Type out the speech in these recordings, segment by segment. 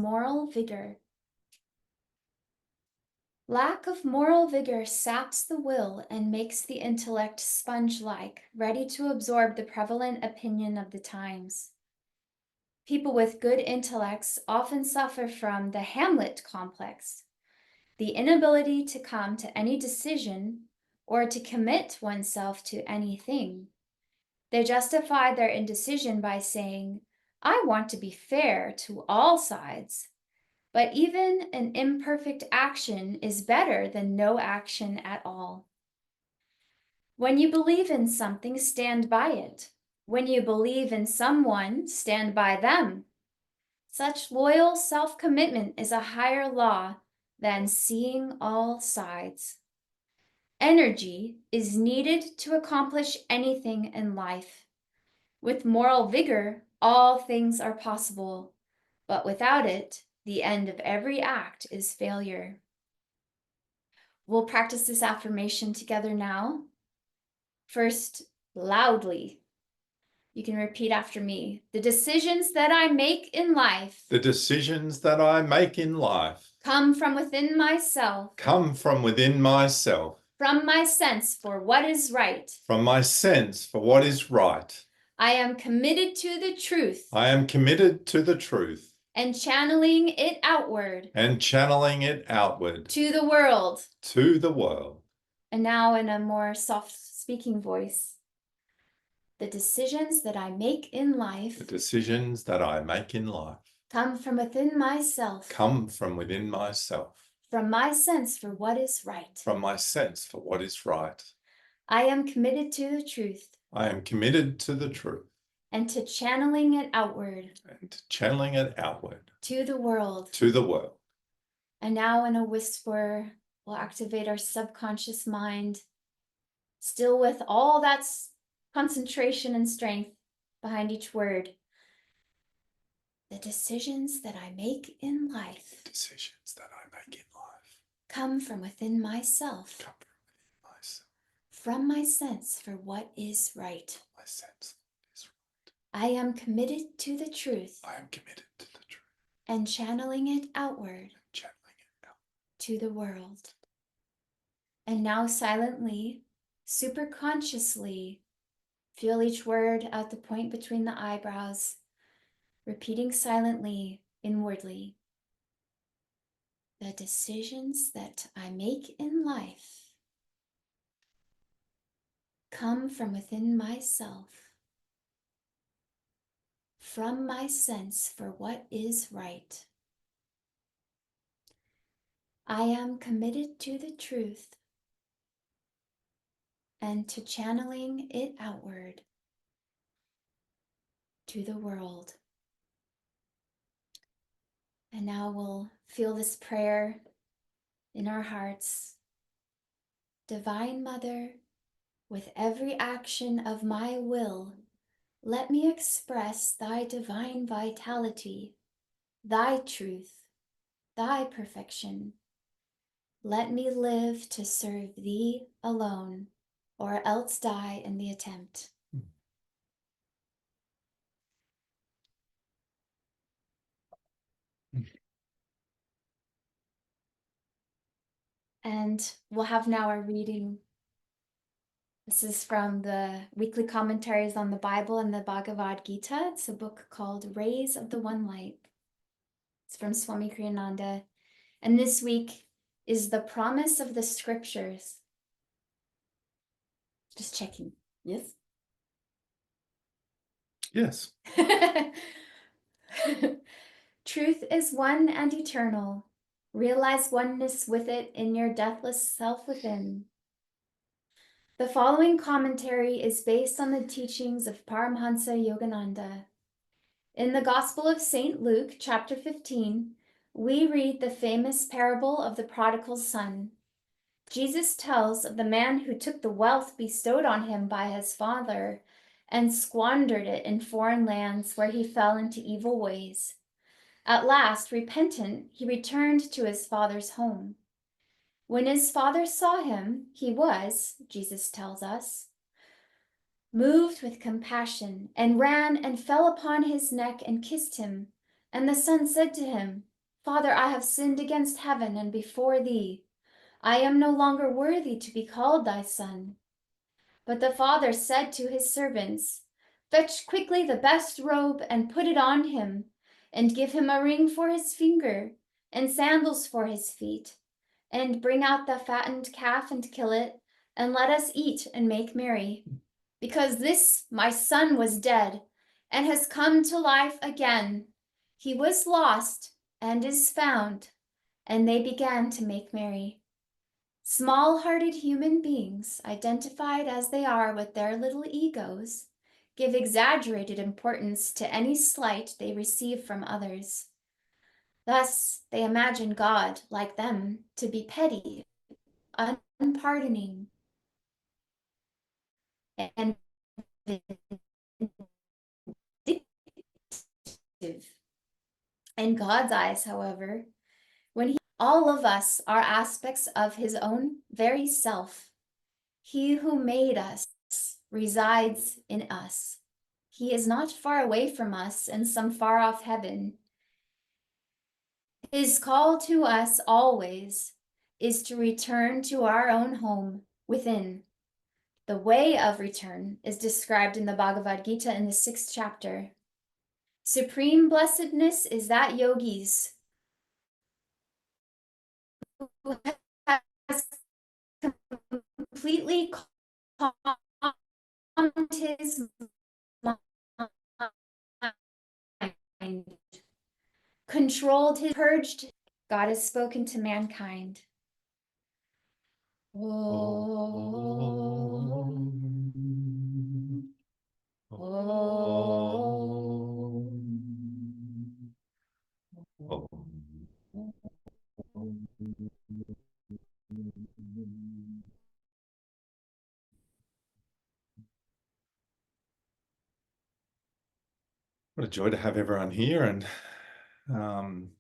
Moral vigor. Lack of moral vigor saps the will and makes the intellect sponge-like, ready to absorb the prevalent opinion of the times. People with good intellects often suffer from the Hamlet complex, the inability to come to any decision or to commit oneself to anything. They justify their indecision by saying, "I want to be fair to all sides." But even an imperfect action is better than no action at all. When you believe in something, stand by it. When you believe in someone, stand by them. Such loyal self-commitment is a higher law than seeing all sides. Energy is needed to accomplish anything in life. With moral vigor, all things are possible, but without it, the end of every act is failure. We'll practice this affirmation together now. First, loudly. You can repeat after me. The decisions that I make in life. The decisions that I make in life. Come from within myself. Come from within myself. From my sense for what is right. From my sense for what is right. I am committed to the truth. I am committed to the truth. And channeling it outward. And channeling it outward. To the world. To the world. And now in a more soft speaking voice. The decisions that I make in life. The decisions that I make in life. Come from within myself. Come from within myself. From my sense for what is right. From my sense for what is right. I am committed to the truth. I am committed to the truth. And to channeling it outward. And to channeling it outward. To the world. To the world. And now in a whisper, we'll activate our subconscious mind, still with all that concentration and strength behind each word. The decisions that I make in life. The decisions that I make in life. Come from within myself. Come from within myself. From my sense for what is right. My sense is right. I am committed to the truth. I am committed to the truth. And channeling it outward. And channeling it out. To the world. And now silently, super consciously, feel each word at the point between the eyebrows, repeating silently, inwardly. The decisions that I make in life come from within myself, from my sense for what is right. I am committed to the truth and to channeling it outward to the world. And now we'll feel this prayer in our hearts. Divine Mother, with every action of my will, let me express thy divine vitality, thy truth, thy perfection. Let me live to serve thee alone, or else die in the attempt. And we'll have now our reading. This is from the weekly commentaries on the Bible and the Bhagavad Gita. It's a book called Rays of the One Light. It's from Swami Kriyananda. And this week is the promise of the scriptures. Just checking. Yes? Yes. Truth is one and eternal. Realize oneness with it in your deathless self within. The following commentary is based on the teachings of Paramhansa Yogananda. In the Gospel of St. Luke, chapter 15, we read the famous parable of the prodigal son. Jesus tells of the man who took the wealth bestowed on him by his father and squandered it in foreign lands where he fell into evil ways. At last, repentant, he returned to his father's home. When his father saw him, he was, Jesus tells us, moved with compassion, and ran and fell upon his neck and kissed him. And the son said to him, Father, I have sinned against heaven and before thee. I am no longer worthy to be called thy son. But the father said to his servants, Fetch quickly the best robe and put it on him, and give him a ring for his finger, and sandals for his feet. And bring out the fattened calf and kill it, and let us eat and make merry. Because this my son was dead, and has come to life again. He was lost, and is found. And they began to make merry. Small-hearted human beings, identified as they are with their little egos, give exaggerated importance to any slight they receive from others. Thus, they imagine God, like them, to be petty, unpardoning, and vindictive. In God's eyes, however, all of us are aspects of his own very self. He who made us resides in us. He is not far away from us in some far-off heaven. His call to us always is to return to our own home within. The way of return is described in the Bhagavad Gita in the 6th chapter. Supreme blessedness is that yogi's who has completely calmed his mind, controlled his, purged. God has spoken to mankind. What a joy to have everyone here. And um,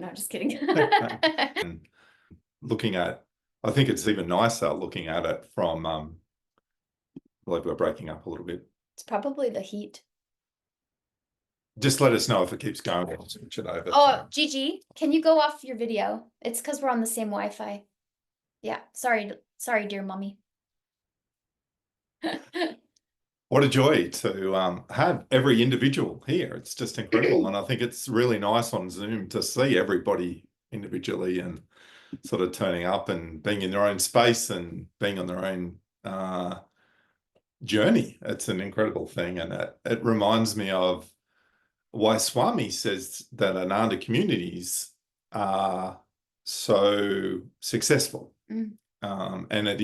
No, just kidding. and looking at, I think it's even nicer looking at it from, like we're breaking up a little bit. It's probably the heat. Just let us know if it keeps going. I'll switch it over. Oh, Gigi, can you go off your video? It's because we're on the same Wi-Fi. Yeah, sorry, dear mommy. What a joy to have every individual here. It's just incredible. And I think it's really nice on Zoom to see everybody individually and sort of turning up and being in their own space and being on their own journey. It's an incredible thing. And it reminds me of why Swami says that Ananda communities are so successful. And it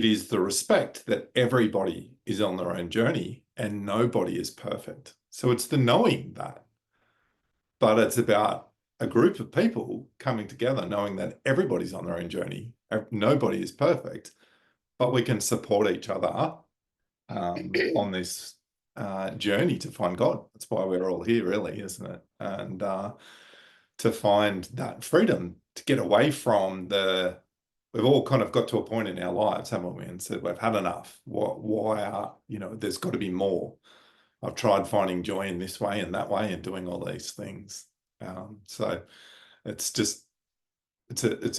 is the respect that everybody is on their own journey and nobody is perfect. So it's the knowing that, but it's about a group of people coming together, knowing that everybody's on their own journey. Nobody is perfect, but we can support each other on this journey to find God. That's why we're all here, really, isn't it? And to find that freedom to get away from we've all kind of got to a point in our lives, haven't we? And said, we've had enough. Why there's got to be more. I've tried finding joy in this way and that way and doing all these things. So it's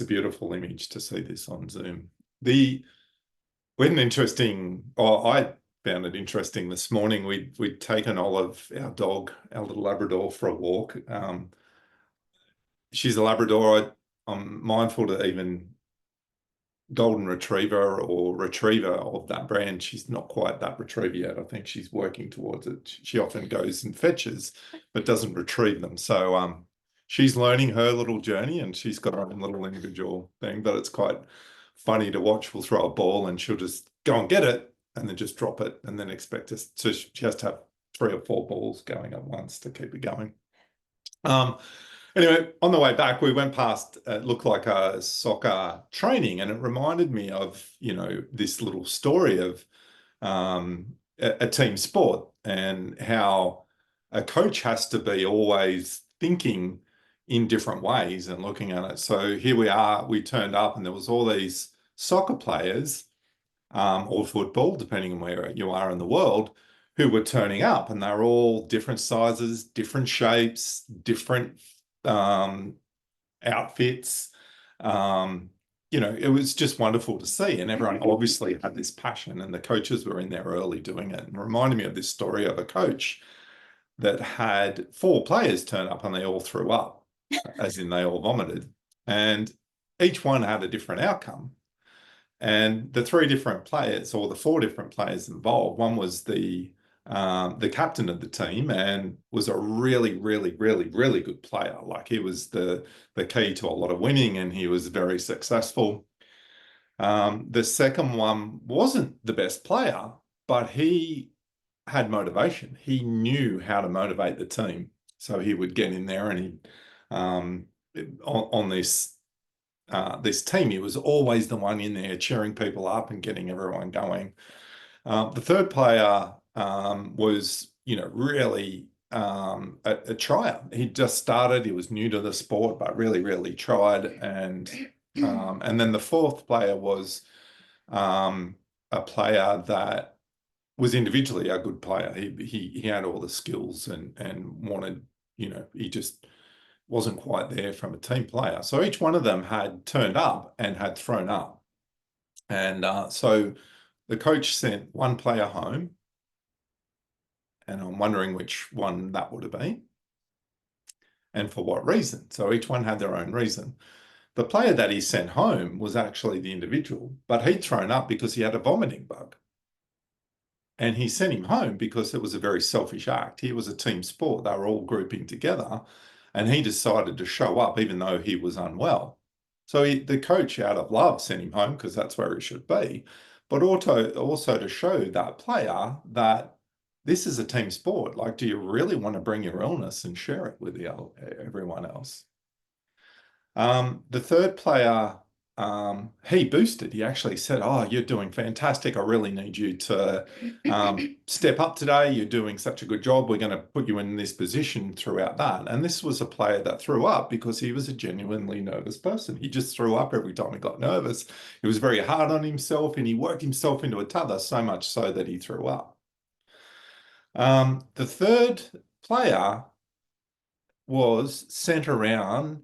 a beautiful image to see this on Zoom. I found it interesting this morning. We'd taken Olive, our dog, our little Labrador, for a walk. She's a Labrador. I'm mindful to even golden retriever or retriever of that brand. She's not quite that retriever yet. I think she's working towards it. She often goes and fetches, but doesn't retrieve them. So she's learning her little journey and she's got her own little individual thing, but it's quite funny to watch. We'll throw a ball and she'll just go and get it and then just drop it and then expect us. So she has to have 3 or 4 balls going at once to keep it going. Anyway, on the way back, we went past, it looked like a soccer training, and it reminded me of, this little story of a team sport and how a coach has to be always thinking in different ways and looking at it. So here we turned up and there was all these soccer players or football, depending on where you are in the world, who were turning up, and they were all different sizes, different shapes, different outfits. It was just wonderful to see, and everyone obviously had this passion, and the coaches were in there early doing it, and reminded me of this story of a coach that had 4 players turn up and they all threw up, as in they all vomited, and each one had a different outcome. And the 3 different players, or the 4 different players involved, one was the captain of the team, and was a really, really, really, really good player. Like, he was the key to a lot of winning, and he was very successful. The second one wasn't the best player, but he had motivation. He knew how to motivate the team. So he would get in there, and he on this team, he was always the one in there cheering people up and getting everyone going. The third player was, really a tryer. He just started. He was new to the sport, but really, really tried. And then the fourth player was a player that was individually a good player. He had all the skills and wanted, he just wasn't quite there from a team player. So each one of them had turned up and had thrown up. And so the coach sent one player home, and I'm wondering which one that would have been and for what reason. So each one had their own reason. The player that he sent home was actually the individual, but he'd thrown up because he had a vomiting bug. And he sent him home because it was a very selfish act. He was a team sport. They were all grouping together, and he decided to show up even though he was unwell. So the coach, out of love, sent him home because that's where he should be, but also to show that player that this is a team sport. Like, do you really want to bring your illness and share it with everyone else? The third player, he boosted. He actually said, "Oh, you're doing fantastic. I really need you to step up today. You're doing such a good job. We're going to put you in this position throughout that." And this was a player that threw up because he was a genuinely nervous person. He just threw up every time he got nervous. He was very hard on himself, and he worked himself into a tether, so much so that he threw up. The third player was sent around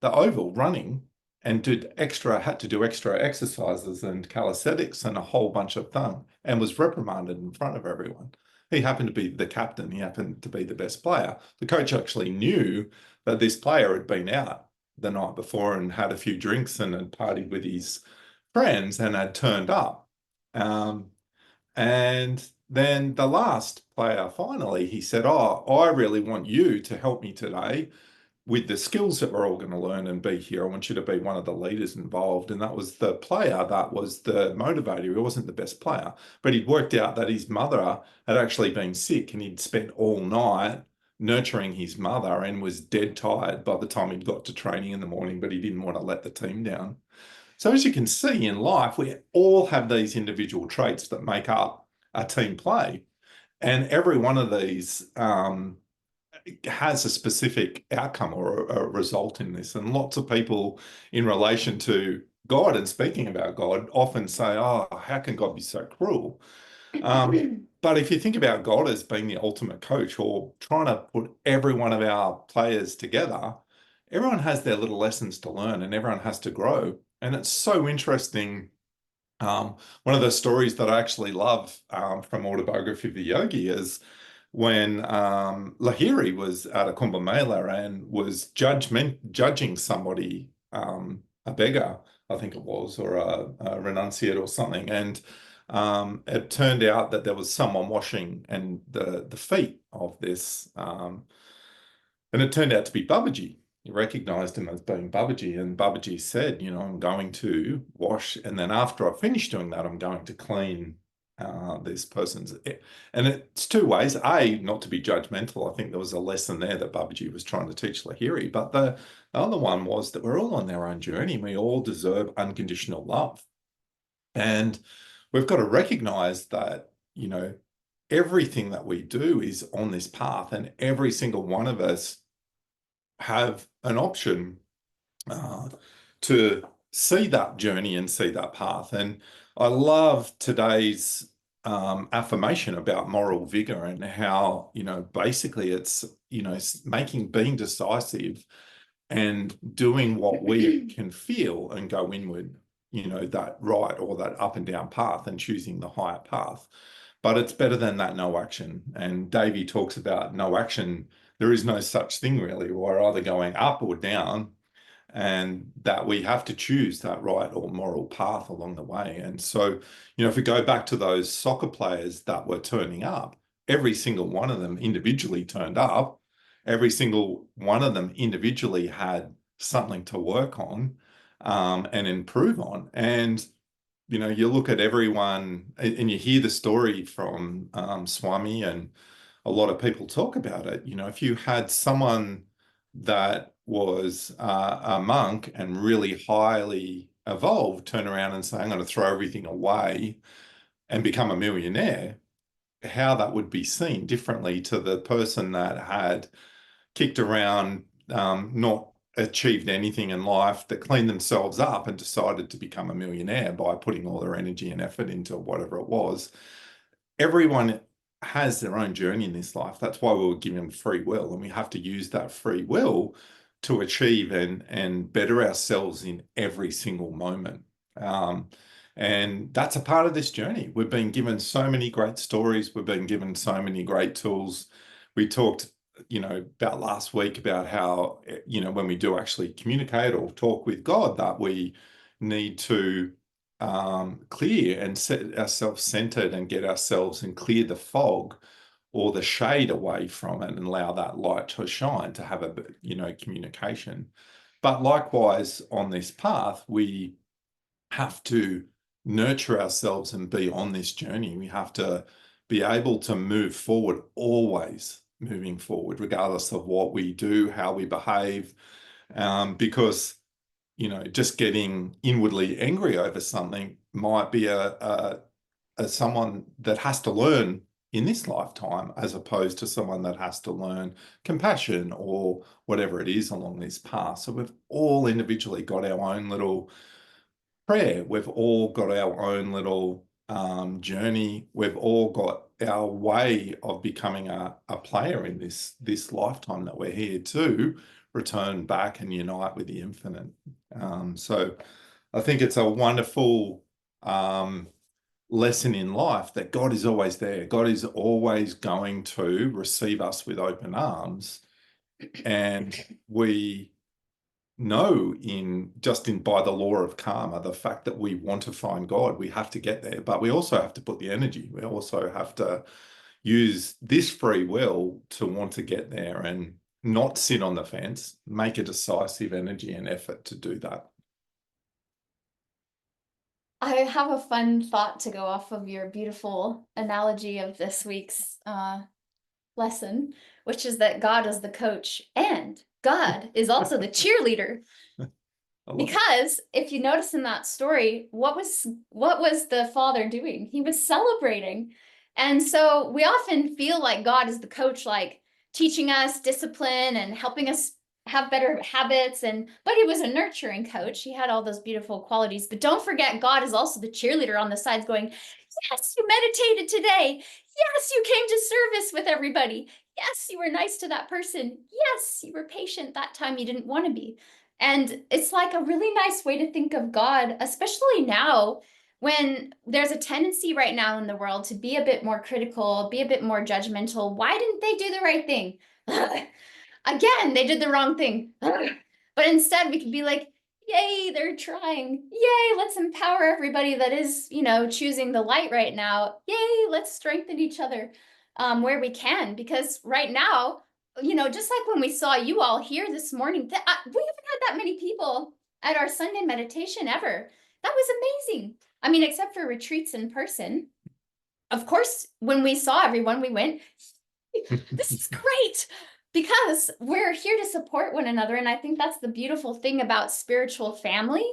the oval running and had to do extra exercises and calisthenics and a whole bunch of them, and was reprimanded in front of everyone. He happened to be the captain. He happened to be the best player. The coach actually knew that this player had been out the night before and had a few drinks and had partied with his friends and had turned up. And then the last player, finally, he said, "Oh, I really want you to help me today with the skills that we're all going to learn and be here. I want you to be one of the leaders involved." And that was the player that was the motivator. He wasn't the best player, but he'd worked out that his mother had actually been sick, and he'd spent all night nurturing his mother and was dead tired by the time he'd got to training in the morning, but he didn't want to let the team down. So as you can see in life, we all have these individual traits that make up a team play. And every one of these has a specific outcome or a result in this. And lots of people, in relation to God and speaking about God, often say, "Oh, how can God be so cruel?" But if you think about God as being the ultimate coach, or trying to put every one of our players together, everyone has their little lessons to learn, and everyone has to grow. And it's so interesting. One of the stories that I actually love from Autobiography of a Yogi is when Lahiri was at a Kumbh Mela and was judging somebody, a beggar, I think it was, or a renunciate or something. And it turned out that there was someone washing and the feet of this, and it turned out to be Babaji. He recognized him as being Babaji, and Babaji said, "I'm going to wash, and then after I've finished doing that, I'm going to clean this person's." And it's two ways. A, not to be judgmental. I think there was a lesson there that Babaji was trying to teach Lahiri. But the other one was that we're all on our own journey, and we all deserve unconditional love. And we've got to recognize that, everything that we do is on this path, and every single one of us have an option to see that journey and see that path. And I love today's affirmation about moral vigor and how, basically it's, being decisive and doing what we can feel and go inward, that right or that up and down path and choosing the higher path. But it's better than that no action. And Davey talks about no action. There is no such thing really. We're either going up or down, and that we have to choose that right or moral path along the way. And so, if we go back to those soccer players that were turning up, every single one of them individually turned up. Every single one of them individually had something to work on and improve on. And you look at everyone and you hear the story from Swami, and a lot of people talk about it. If you had someone that was a monk and really highly evolved turn around and say, I'm going to throw everything away and become a millionaire, how that would be seen differently to the person that had kicked around, not achieved anything in life, that cleaned themselves up and decided to become a millionaire by putting all their energy and effort into whatever it was. Everyone has their own journey in this life. That's why we were given free will, and we have to use that free will to achieve and better ourselves in every single moment. And that's a part of this journey. We've been given so many great stories. We've been given so many great tools. We talked, about last week about how, when we do actually communicate or talk with God, that we need to clear and set ourselves centered and get ourselves and clear the fog or the shade away from it and allow that light to shine to have a, communication. But likewise, on this path, we have to nurture ourselves and be on this journey. We have to be able to move forward, always moving forward, regardless of what we do, how we behave, because just getting inwardly angry over something might be a someone that has to learn in this lifetime, as opposed to someone that has to learn compassion or whatever it is along this path. So we've all individually got our own little prayer. We've all got our own little journey. We've all got our way of becoming a player in this lifetime that we're here to return back and unite with the infinite. So I think it's a wonderful lesson in life that God is always there. God is always going to receive us with open arms. And we know by the law of karma, the fact that we want to find God, we have to get there, but we also have to put the energy. We also have to use this free will to want to get there and not sit on the fence, make a decisive energy and effort to do that. I have a fun thought to go off of your beautiful analogy of this week's lesson, which is that God is the coach and God is also the cheerleader. Because if you notice in that story, what was the father doing? He was celebrating. And so we often feel like God is the coach, like teaching us discipline and helping us have better habits, but he was a nurturing coach. He had all those beautiful qualities. But don't forget, God is also the cheerleader on the sides going, yes, you meditated today. Yes, you came to service with everybody. Yes, you were nice to that person. Yes, you were patient that time you didn't want to be. And it's like a really nice way to think of God, especially now when there's a tendency right now in the world to be a bit more critical, be a bit more judgmental. Why didn't they do the right thing? Again, they did the wrong thing. But instead, we could be like, yay, they're trying. Yay, let's empower everybody that is, choosing the light right now. Yay, let's strengthen each other where we can. Because right now, just like when we saw you all here this morning, we haven't had that many people at our Sunday meditation ever. That was amazing. I mean, except for retreats in person. Of course, when we saw everyone, we went, this is great, because we're here to support one another. And I think that's the beautiful thing about spiritual family,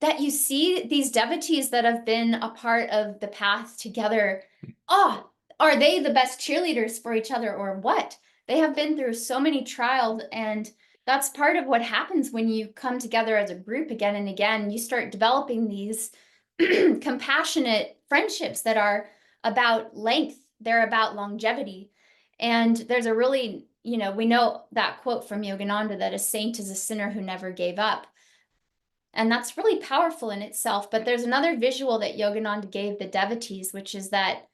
that you see these devotees that have been a part of the path together. Oh, are they the best cheerleaders for each other or what? They have been through so many trials and That's part of what happens when you come together as a group again and again. You start developing these compassionate friendships that are about length, they're about longevity. And there's a really, we know that quote from Yogananda that a saint is a sinner who never gave up. And that's really powerful in itself. But there's another visual that Yogananda gave the devotees, which is that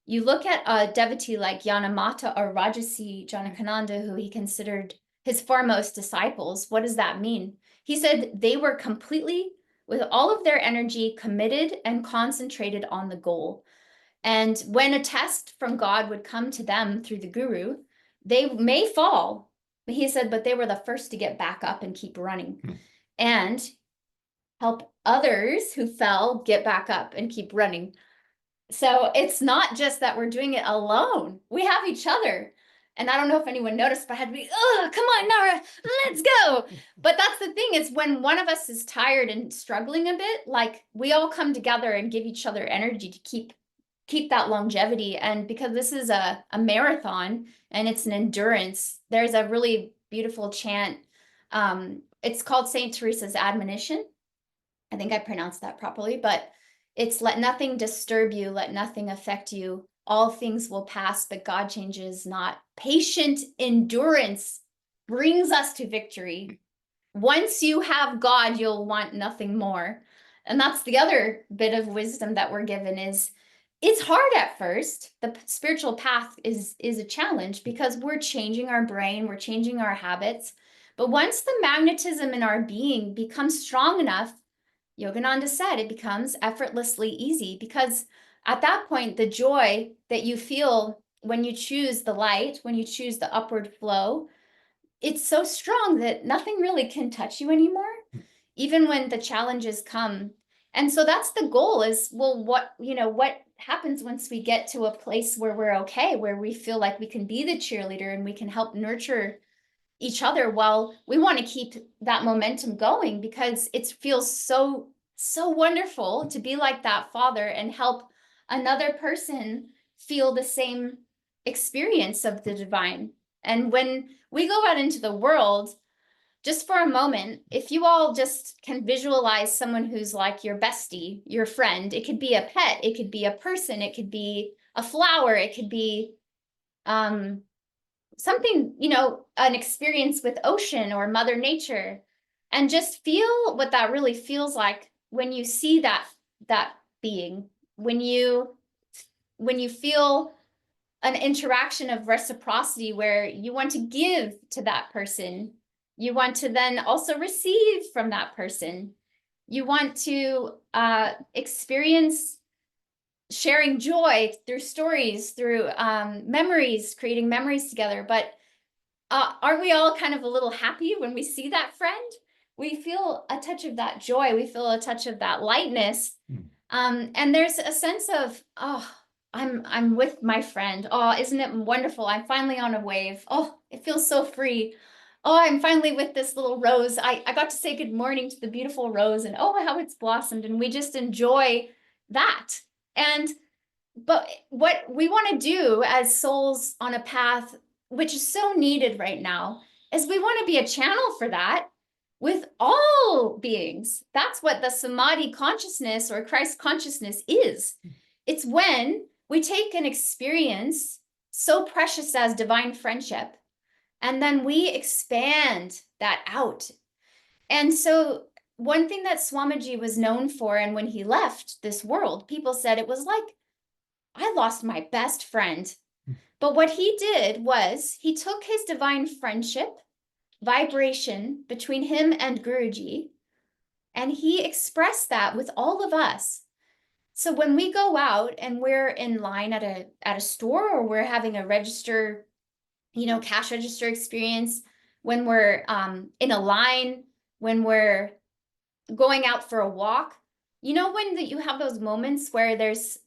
you look at a devotee like Yanamata or Rajasi Janakananda, who he considered his foremost disciples. What does that mean? He said they were completely, with all of their energy, committed and concentrated on the goal. And when a test from God would come to them through the guru, they may fall. He said, but they were the first to get back up and keep running. And help others who fell get back up and keep running. So it's not just that we're doing it alone. We have each other. And I don't know if anyone noticed, but I had to be, oh, come on, Nara, let's go. But that's the thing, is when one of us is tired and struggling a bit, like we all come together and give each other energy to keep that longevity. And because this is a marathon and it's an endurance, there's a really beautiful chant. It's called Saint Teresa's Admonition. I think I pronounced that properly, but it's let nothing disturb you, let nothing affect you. All things will pass, but God changes not. Patient endurance brings us to victory. Once you have God, you'll want nothing more. And that's the other bit of wisdom that we're given is it's hard at first. The spiritual path is a challenge because we're changing our brain, we're changing our habits. But once the magnetism in our being becomes strong enough, Yogananda said it becomes effortlessly easy, because at that point, the joy that you feel when you choose the light, when you choose the upward flow, it's so strong that nothing really can touch you anymore, even when the challenges come. And so that's the goal is, well, what happens once we get to a place where we're okay, where we feel like we can be the cheerleader and we can help nurture each other. Well, we want to keep that momentum going because it feels so wonderful to be like that father and help another person feel the same experience of the divine. And when we go out into the world, just for a moment, if you all just can visualize someone who's like your bestie, your friend, it could be a pet, it could be a person, it could be a flower, it could be something, an experience with ocean or Mother Nature, and just feel what that really feels like when you see that being, when you feel an interaction of reciprocity where you want to give to that person, you want to then also receive from that person, you want to experience sharing joy through stories, through memories, creating memories together. But aren't we all kind of a little happy when we see that friend? We feel a touch of that joy. We feel a touch of that lightness. And there's a sense of, oh, I'm with my friend. Oh, isn't it wonderful? I'm finally on a wave. Oh, it feels so free. Oh, I'm finally with this little rose. I got to say good morning to the beautiful rose, and oh, how it's blossomed. And we just enjoy that. But what we want to do as souls on a path, which is so needed right now, is we want to be a channel for that with all beings. That's what the samadhi consciousness or Christ consciousness is. It's when we take an experience so precious as divine friendship, and then we expand that out. And so one thing that Swamiji was known for, and when he left this world, people said it was like, I lost my best friend. But what he did was he took his divine friendship vibration between him and Guruji, and he expressed that with all of us. So when we go out and we're in line at a store, or we're having a register, cash register experience, when we're in a line, when we're going out for a walk, when you have those moments where there's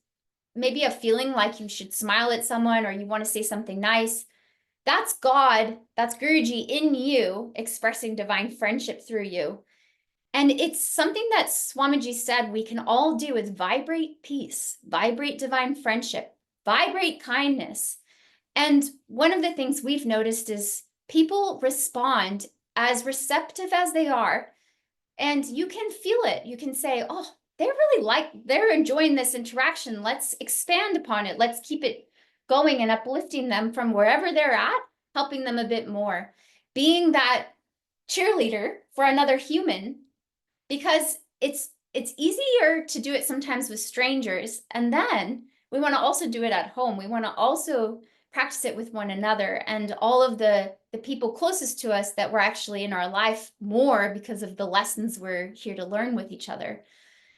maybe a feeling like you should smile at someone or you want to say something nice, that's God, that's Guruji in you expressing divine friendship through you. And it's something that Swamiji said we can all do is vibrate peace, vibrate divine friendship, vibrate kindness. And one of the things we've noticed is people respond as receptive as they are. And you can feel it. You can say, oh, they're enjoying this interaction. Let's expand upon it. Let's keep it going and uplifting them from wherever they're at, helping them a bit more. Being that cheerleader for another human, because it's easier to do it sometimes with strangers. And then we want to also do it at home. We want to also practice it with one another and all of the people closest to us that we're actually in our life more because of the lessons we're here to learn with each other.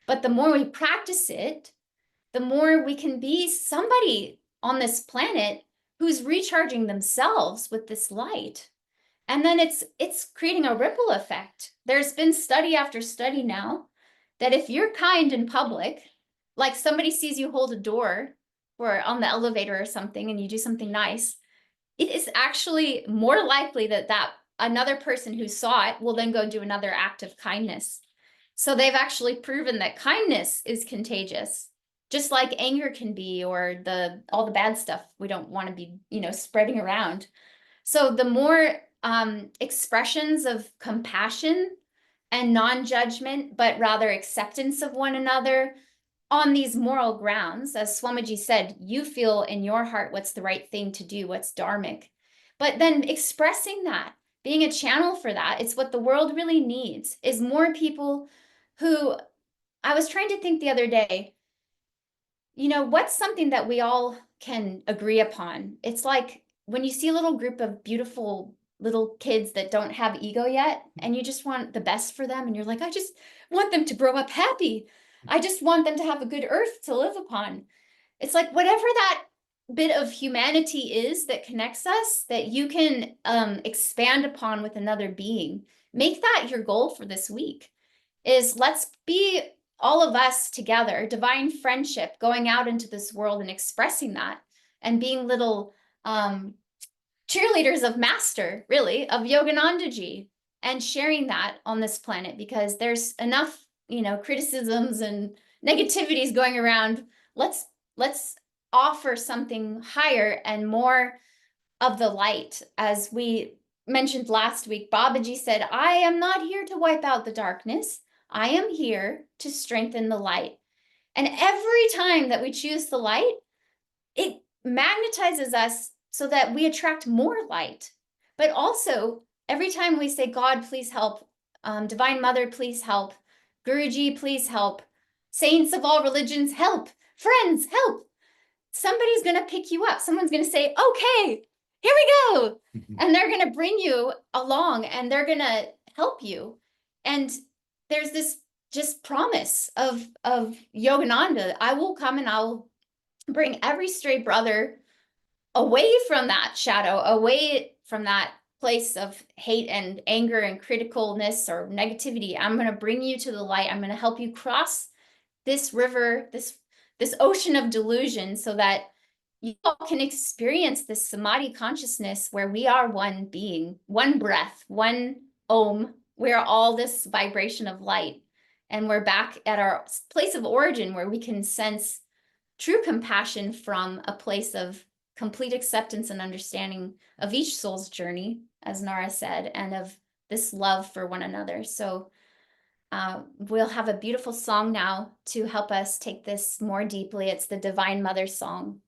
But the more we practice it, the more we can be somebody on this planet who's recharging themselves with this light. And then it's creating a ripple effect. There's been study after study now that if you're kind in public, like somebody sees you hold a door or on the elevator or something and you do something nice, it is actually more likely that another person who saw it will then go do another act of kindness. So they've actually proven that kindness is contagious, just like anger can be, or all the bad stuff we don't want to be, spreading around. So the more expressions of compassion and non-judgment, but rather acceptance of one another on these moral grounds, as Swamiji said, you feel in your heart what's the right thing to do, what's dharmic. But then expressing that, being a channel for that, it's what the world really needs, is more people who, I was trying to think the other day, what's something that we all can agree upon? It's like when you see a little group of beautiful little kids that don't have ego yet, and you just want the best for them, and you're like, I just want them to grow up happy. I just want them to have a good earth to live upon. It's like whatever that bit of humanity is that connects us, that you can expand upon with another being. Make that your goal for this week, is let's be all of us together, divine friendship, going out into this world and expressing that and being little cheerleaders of Master, really, of Yogananda ji, and sharing that on this planet, because there's enough, criticisms and negativities going around. Let's offer something higher and more of the light. As we mentioned last week, Babaji said, I am not here to wipe out the darkness. I am here to strengthen the light. And every time that we choose the light, it magnetizes us so that we attract more light. But also, every time we say, God, please help, Divine Mother, please help, Guruji, please help, saints of all religions, help, friends, help, somebody's going to pick you up. Someone's going to say, okay, here we go. And they're going to bring you along and they're going to help you. And there's this just promise of Yogananda. I will come and I'll bring every stray brother away from that shadow, away from that place of hate and anger and criticalness or negativity. I'm going to bring you to the light. I'm going to help you cross this river, this ocean of delusion, so that you all can experience this samadhi consciousness where we are one being, one breath, one Om. We're all this vibration of light. And we're back at our place of origin where we can sense true compassion from a place of complete acceptance and understanding of each soul's journey, as Nara said, and of this love for one another. So we'll have a beautiful song now to help us take this more deeply. It's the Divine Mother song.